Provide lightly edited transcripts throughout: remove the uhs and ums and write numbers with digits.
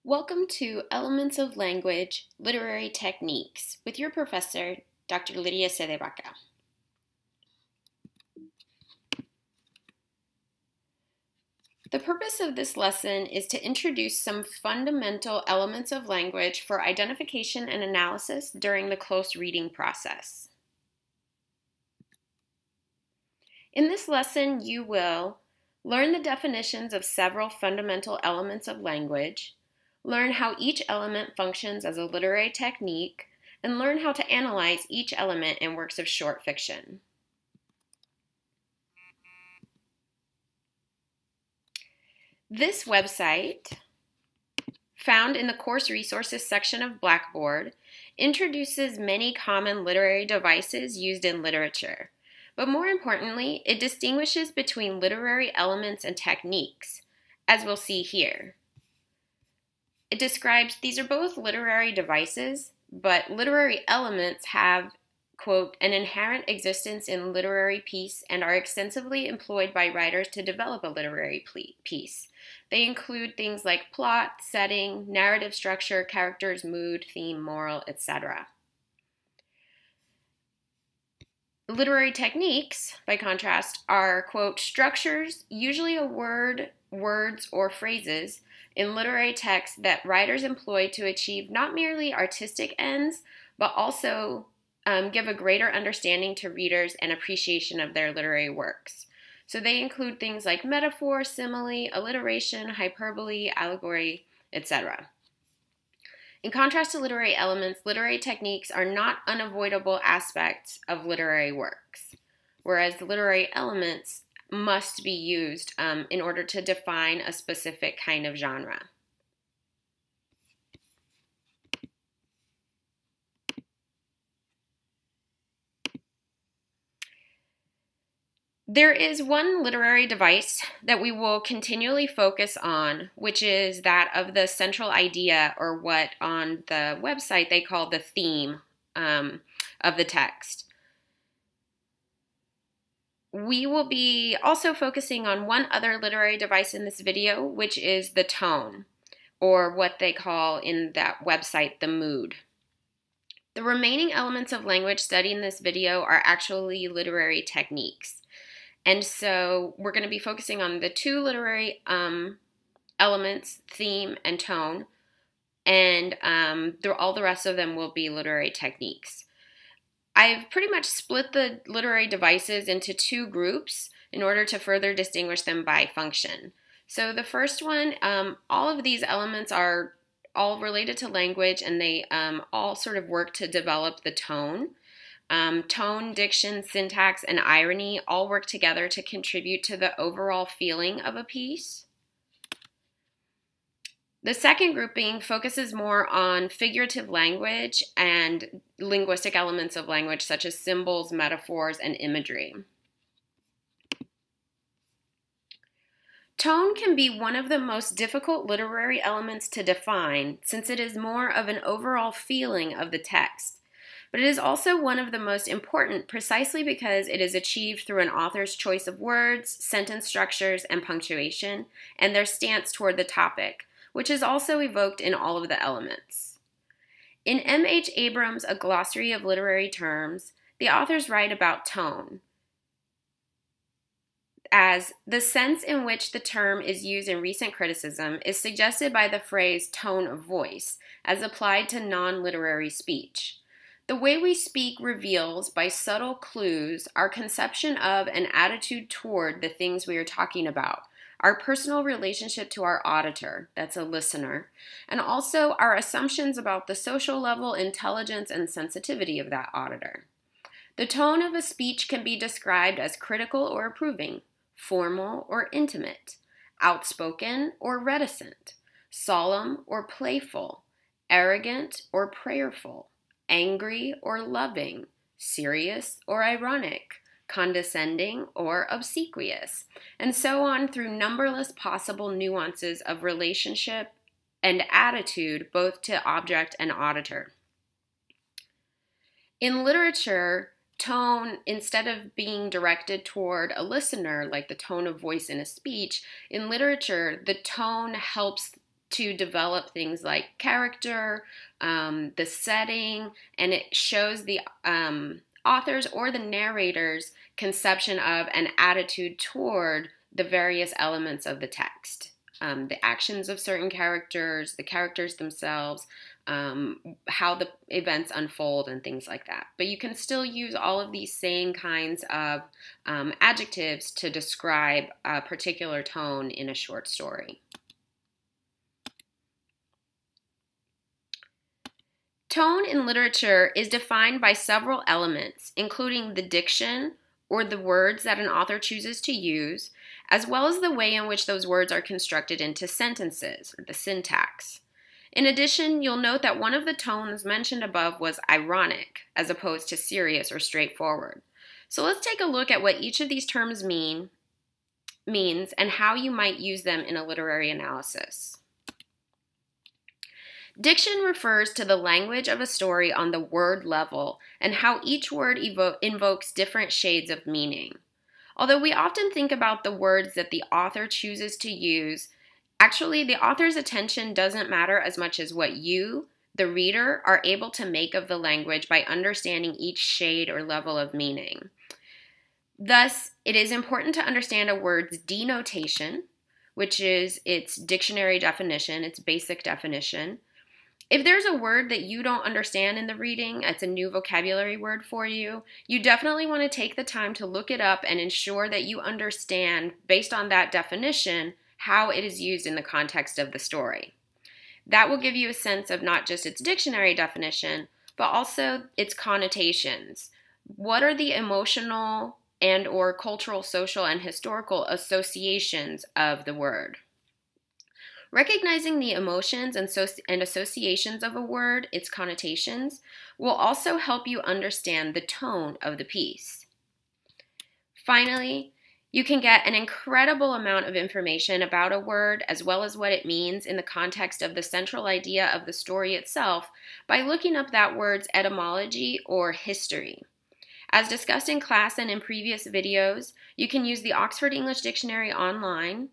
Welcome to Elements of Language, Literary Techniques with your professor, Dr. Lydia CdeBaca. The purpose of this lesson is to introduce some fundamental elements of language for identification and analysis during the close reading process. In this lesson, you will learn the definitions of several fundamental elements of language, learn how each element functions as a literary technique, and learn how to analyze each element in works of short fiction. This website, found in the Course Resources section of Blackboard, introduces many common literary devices used in literature. But more importantly, it distinguishes between literary elements and techniques, as we'll see here. It describes these are both literary devices, but literary elements have, quote, an inherent existence in literary piece and are extensively employed by writers to develop a literary piece. They include things like plot, setting, narrative structure, characters, mood, theme, moral, etc. Literary techniques, by contrast, are, quote, structures, usually a word, words, or phrases, in literary texts that writers employ to achieve not merely artistic ends, but also give a greater understanding to readers and appreciation of their literary works. So they include things like metaphor, simile, alliteration, hyperbole, allegory, etc. In contrast to literary elements, literary techniques are not unavoidable aspects of literary works, whereas literary elements must be used in order to define a specific kind of genre. There is one literary device that we will continually focus on, which is that of the central idea, or what on the website they call the theme of the text. We will be also focusing on one other literary device in this video, which is the tone, or what they call in that website the mood. The remaining elements of language studied in this video are actually literary techniques. And so we're going to be focusing on the two literary elements, theme and tone, and all the rest of them will be literary techniques. I've pretty much split the literary devices into two groups in order to further distinguish them by function. So the first one, all of these elements are all related to language, and they all sort of work to develop the tone. Tone, diction, syntax, and irony all work together to contribute to the overall feeling of a piece. The second grouping focuses more on figurative language and linguistic elements of language, such as symbols, metaphors, and imagery. Tone can be one of the most difficult literary elements to define, since it is more of an overall feeling of the text. But it is also one of the most important precisely because it is achieved through an author's choice of words, sentence structures, and punctuation, and their stance toward the topic, which is also evoked in all of the elements. In M.H. Abrams' A Glossary of Literary Terms, the authors write about tone as the sense in which the term is used in recent criticism is suggested by the phrase tone of voice as applied to non-literary speech. The way we speak reveals, by subtle clues, our conception of and attitude toward the things we are talking about, our personal relationship to our auditor, that's a listener, and also our assumptions about the social level, intelligence, and sensitivity of that auditor. The tone of a speech can be described as critical or approving, formal or intimate, outspoken or reticent, solemn or playful, arrogant or prayerful, angry or loving, serious or ironic, condescending or obsequious, and so on through numberless possible nuances of relationship and attitude both to object and auditor. In literature, tone, instead of being directed toward a listener, like the tone of voice in a speech, in literature, the tone helps to develop things like character, the setting, and it shows the author's or the narrator's conception of and attitude toward the various elements of the text. The actions of certain characters, the characters themselves, how the events unfold, and things like that. But you can still use all of these same kinds of adjectives to describe a particular tone in a short story. Tone in literature is defined by several elements, including the diction, or the words that an author chooses to use, as well as the way in which those words are constructed into sentences, or the syntax. In addition, you'll note that one of the tones mentioned above was ironic, as opposed to serious or straightforward. So let's take a look at what each of these terms means and how you might use them in a literary analysis. Diction refers to the language of a story on the word level and how each word invokes different shades of meaning. Although we often think about the words that the author chooses to use, actually the author's attention doesn't matter as much as what you, the reader, are able to make of the language by understanding each shade or level of meaning. Thus, it is important to understand a word's denotation, which is its dictionary definition, its basic definition. If there's a word that you don't understand in the reading, it's a new vocabulary word for you, you definitely want to take the time to look it up and ensure that you understand, based on that definition, how it is used in the context of the story. That will give you a sense of not just its dictionary definition, but also its connotations. What are the emotional and or cultural, social, and historical associations of the word? Recognizing the emotions and associations of a word, its connotations, will also help you understand the tone of the piece. Finally, you can get an incredible amount of information about a word as well as what it means in the context of the central idea of the story itself by looking up that word's etymology or history. As discussed in class and in previous videos, you can use the Oxford English Dictionary online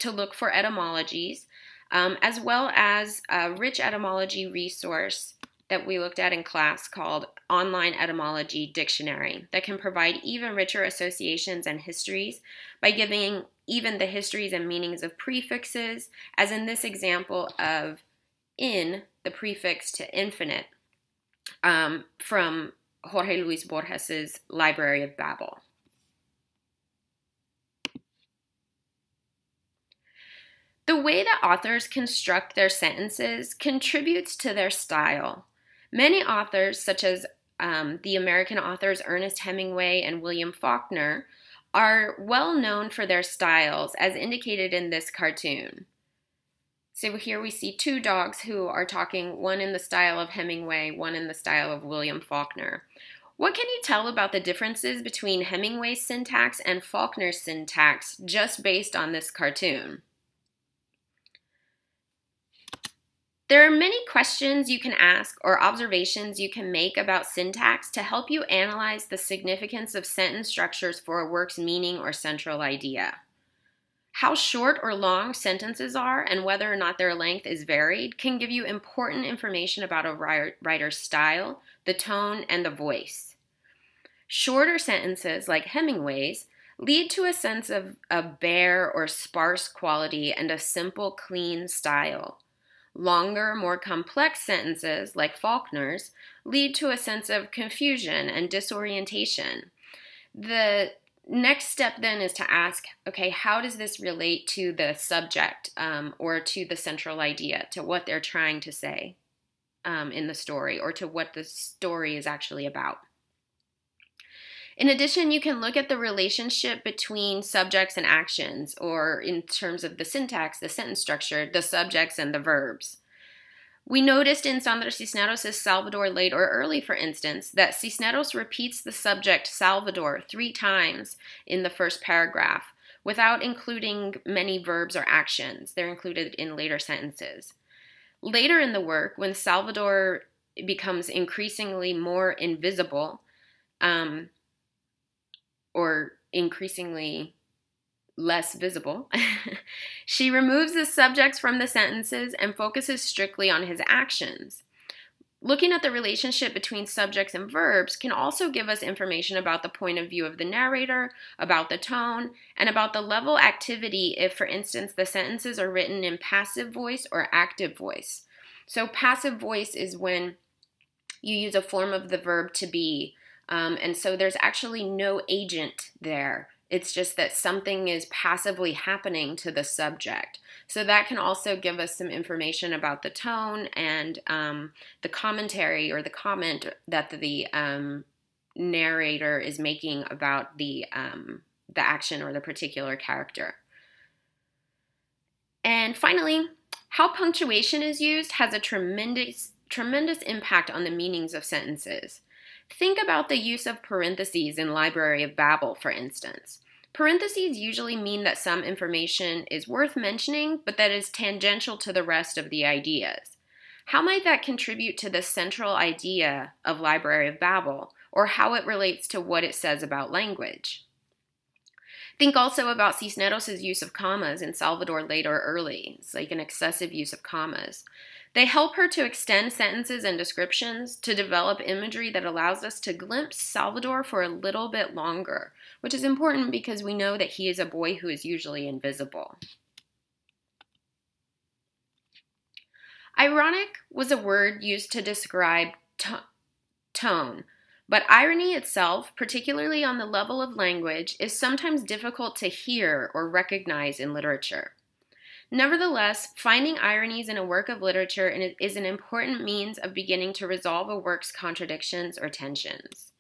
to look for etymologies, as well as a rich etymology resource that we looked at in class called Online Etymology Dictionary that can provide even richer associations and histories by giving even the histories and meanings of prefixes, as in this example of in, the prefix to infinite, from Jorge Luis Borges's Library of Babel. The way that authors construct their sentences contributes to their style. Many authors, such as the American authors Ernest Hemingway and William Faulkner, are well known for their styles, as indicated in this cartoon. So here we see two dogs who are talking, one in the style of Hemingway, one in the style of William Faulkner. What can you tell about the differences between Hemingway's syntax and Faulkner's syntax just based on this cartoon? There are many questions you can ask or observations you can make about syntax to help you analyze the significance of sentence structures for a work's meaning or central idea. How short or long sentences are and whether or not their length is varied can give you important information about a writer's style, the tone, and the voice. Shorter sentences, like Hemingway's, lead to a sense of a bare or sparse quality and a simple, clean style. Longer, more complex sentences, like Faulkner's, lead to a sense of confusion and disorientation. The next step then is to ask, okay, how does this relate to the subject or to the central idea, to what they're trying to say in the story, or to what the story is actually about? In addition, you can look at the relationship between subjects and actions, or in terms of the syntax, the sentence structure, the subjects and the verbs. We noticed in Sandra Cisneros' Salvador Late or Early, for instance, that Cisneros repeats the subject Salvador 3 times in the first paragraph without including many verbs or actions. They're included in later sentences. Later in the work, when Salvador becomes increasingly more invisible, or increasingly less visible. She removes the subjects from the sentences and focuses strictly on his actions. Looking at the relationship between subjects and verbs can also give us information about the point of view of the narrator, about the tone, and about the level activity if, for instance, the sentences are written in passive voice or active voice. So passive voice is when you use a form of the verb to be, and so there's actually no agent there. It's just that something is passively happening to the subject. So that can also give us some information about the tone and the commentary or the comment that the narrator is making about the action or the particular character. And finally, how punctuation is used has a tremendous impact on the meanings of sentences. Think about the use of parentheses in Library of Babel, for instance. Parentheses usually mean that some information is worth mentioning, but that is tangential to the rest of the ideas. How might that contribute to the central idea of Library of Babel, or how it relates to what it says about language? Think also about Cisneros' use of commas in Salvador Late or Early. It's like an excessive use of commas. They help her to extend sentences and descriptions, to develop imagery that allows us to glimpse Salvador for a little bit longer, which is important because we know that he is a boy who is usually invisible. Ironic was a word used to describe tone, but irony itself, particularly on the level of language, is sometimes difficult to hear or recognize in literature. Nevertheless, finding ironies in a work of literature is an important means of beginning to resolve a work's contradictions or tensions.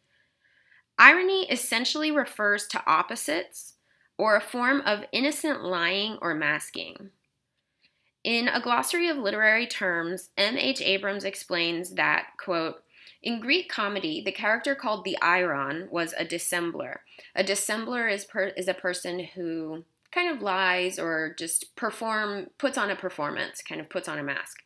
Irony essentially refers to opposites or a form of innocent lying or masking. In A Glossary of Literary Terms, M.H. Abrams explains that, quote, in Greek comedy, the character called the Iron was a dissembler. A dissembler is a person who kind of lies or just puts on a performance, kind of puts on a mask,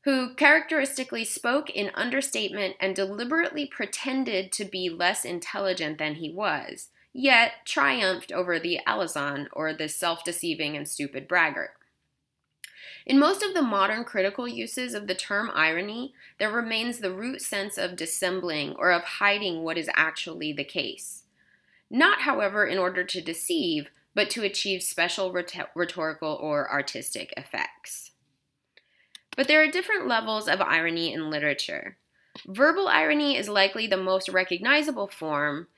who characteristically spoke in understatement and deliberately pretended to be less intelligent than he was, yet triumphed over the alazan, or the self-deceiving and stupid braggart. In most of the modern critical uses of the term irony, there remains the root sense of dissembling or of hiding what is actually the case. Not, however, in order to deceive, but to achieve special rhetorical or artistic effects. But there are different levels of irony in literature. Verbal irony is likely the most recognizable form,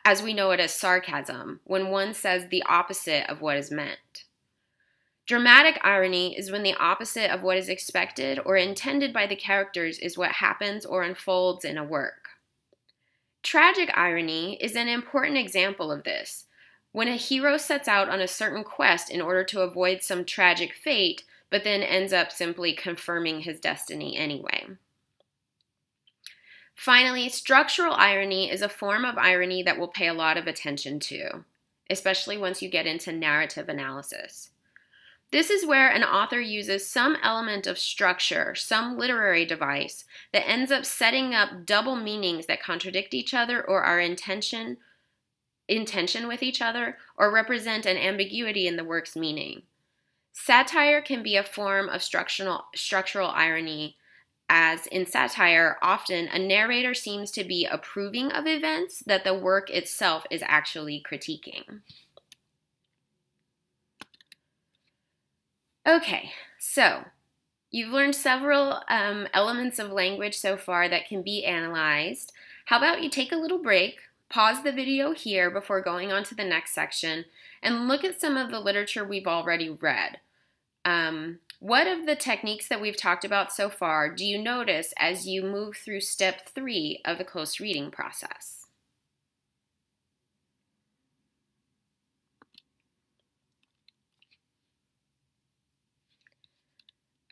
as we know it as sarcasm, when one says the opposite of what is meant. Dramatic irony is when the opposite of what is expected or intended by the characters is what happens or unfolds in a work. Tragic irony is an important example of this, when a hero sets out on a certain quest in order to avoid some tragic fate, but then ends up simply confirming his destiny anyway. Finally, structural irony is a form of irony that we'll pay a lot of attention to, especially once you get into narrative analysis. This is where an author uses some element of structure, some literary device, that ends up setting up double meanings that contradict each other or are in tension with each other, or represent an ambiguity in the work's meaning. Satire can be a form of structural irony, as in satire, often a narrator seems to be approving of events that the work itself is actually critiquing. Okay, so you've learned several elements of language so far that can be analyzed. How about you take a little break, pause the video here before going on to the next section, and look at some of the literature we've already read. What of the techniques that we've talked about so far do you notice as you move through step 3 of the close reading process?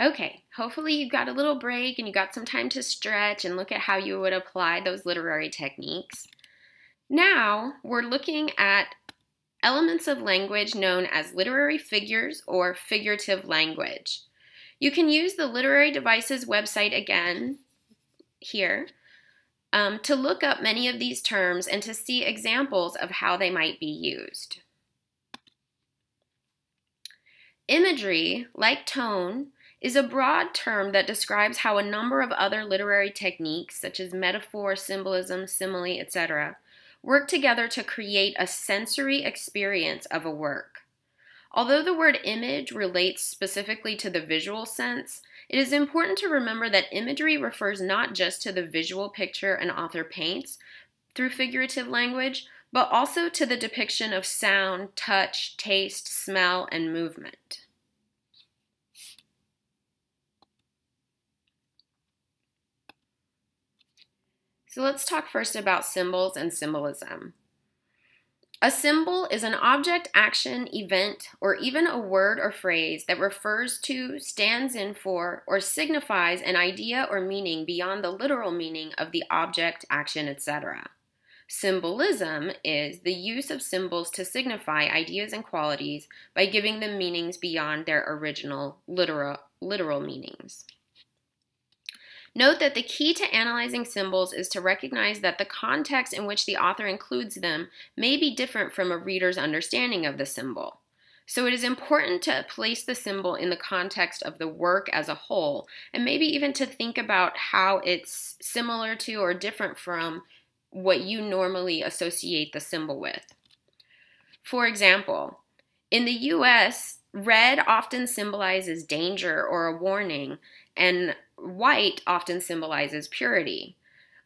Okay, hopefully you got a little break and you got some time to stretch and look at how you would apply those literary techniques. Now we're looking at elements of language known as literary figures or figurative language. You can use the Literary Devices website again here to look up many of these terms and to see examples of how they might be used. Imagery, like tone, is a broad term that describes how a number of other literary techniques, such as metaphor, symbolism, simile, etc., work together to create a sensory experience of a work. Although the word image relates specifically to the visual sense, it is important to remember that imagery refers not just to the visual picture an author paints through figurative language, but also to the depiction of sound, touch, taste, smell, and movement. So let's talk first about symbols and symbolism. A symbol is an object, action, event, or even a word or phrase that refers to, stands in for, or signifies an idea or meaning beyond the literal meaning of the object, action, etc. Symbolism is the use of symbols to signify ideas and qualities by giving them meanings beyond their original literal meanings. Note that the key to analyzing symbols is to recognize that the context in which the author includes them may be different from a reader's understanding of the symbol. So it is important to place the symbol in the context of the work as a whole, and maybe even to think about how it's similar to or different from what you normally associate the symbol with. For example, in the US, red often symbolizes danger or a warning, and white often symbolizes purity.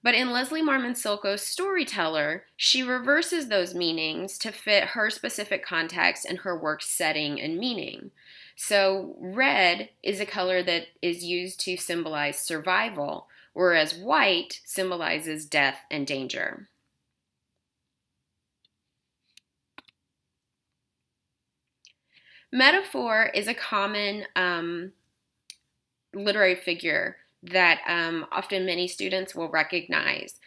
But in Leslie Marmon Silko's Storyteller, she reverses those meanings to fit her specific context and her work's setting and meaning. So red is a color that is used to symbolize survival, whereas white symbolizes death and danger. Metaphor is a common literary figure that often many students will recognize.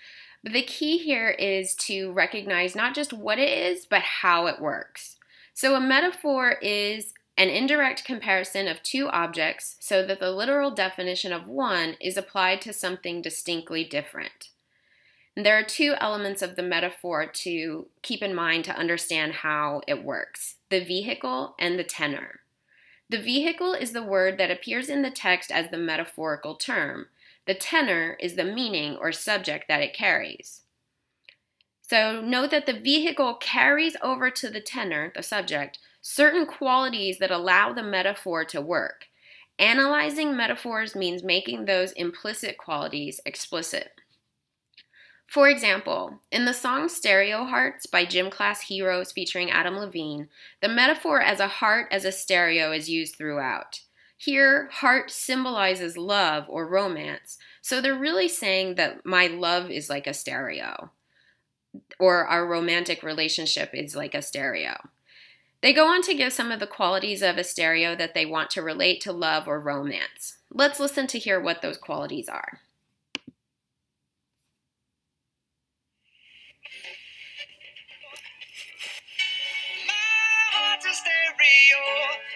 But the key here is to recognize not just what it is, but how it works. So a metaphor is an indirect comparison of two objects so that the literal definition of one is applied to something distinctly different. And there are two elements of the metaphor to keep in mind to understand how it works: the vehicle and the tenor. The vehicle is the word that appears in the text as the metaphorical term. The tenor is the meaning or subject that it carries. So note that the vehicle carries over to the tenor, the subject, certain qualities that allow the metaphor to work. Analyzing metaphors means making those implicit qualities explicit. For example, in the song Stereo Hearts by Gym Class Heroes featuring Adam Levine, the metaphor as a heart as a stereo is used throughout. Here, heart symbolizes love or romance, so they're really saying that my love is like a stereo, or our romantic relationship is like a stereo. They go on to give some of the qualities of a stereo that they want to relate to love or romance. Let's listen to hear what those qualities are.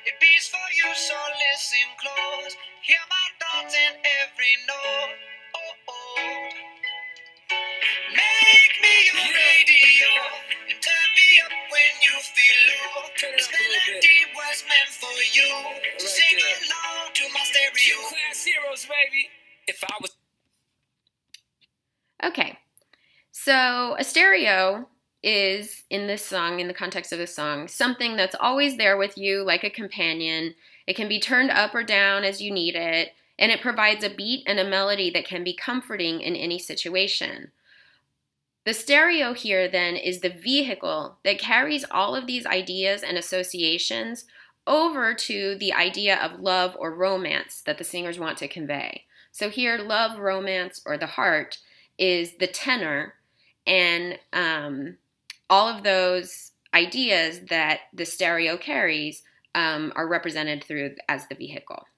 It beats for you, so listen close. Hear my thoughts in every note. Oh, oh. Make me your radio and turn me up when you feel low. This melody was meant for you. So sing along to my stereo. Class heroes, baby. If I was. Okay, so a stereo is, in this song, in the context of this song, something that's always there with you like a companion. It can be turned up or down as you need it, and it provides a beat and a melody that can be comforting in any situation. The stereo here then is the vehicle that carries all of these ideas and associations over to the idea of love or romance that the singers want to convey. So here, love, romance, or the heart is the tenor, and all of those ideas that the stereo carries are represented through as the vehicle.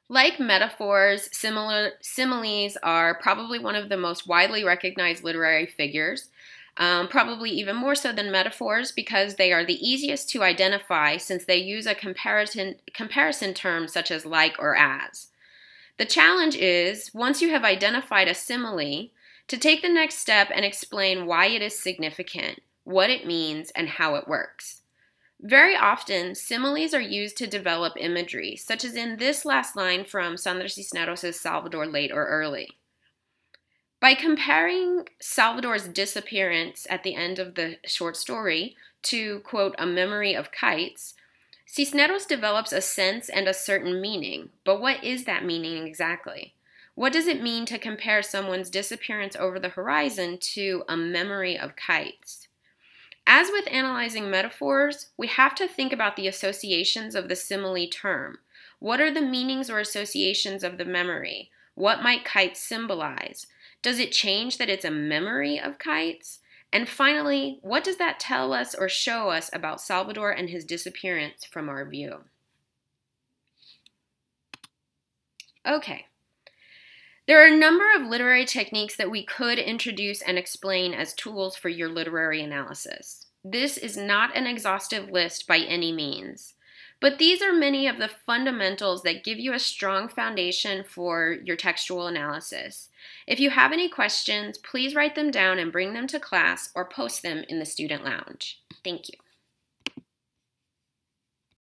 Like metaphors, similes are probably one of the most widely recognized literary figures, probably even more so than metaphors because they are the easiest to identify since they use a comparison term such as like or as. The challenge is, once you have identified a simile, to take the next step and explain why it is significant, what it means, and how it works. Very often, similes are used to develop imagery, such as in this last line from Sandra Cisneros' Salvador Late or Early. By comparing Salvador's disappearance at the end of the short story to, quote, a memory of kites, Cisneros develops a sense and a certain meaning. But what is that meaning exactly? What does it mean to compare someone's disappearance over the horizon to a memory of kites? As with analyzing metaphors, we have to think about the associations of the simile term. What are the meanings or associations of the memory? What might kites symbolize? Does it change that it's a memory of kites? And finally, what does that tell us or show us about Salvador and his disappearance from our view? Okay. There are a number of literary techniques that we could introduce and explain as tools for your literary analysis. This is not an exhaustive list by any means, but these are many of the fundamentals that give you a strong foundation for your textual analysis. If you have any questions, please write them down and bring them to class or post them in the student lounge. Thank you.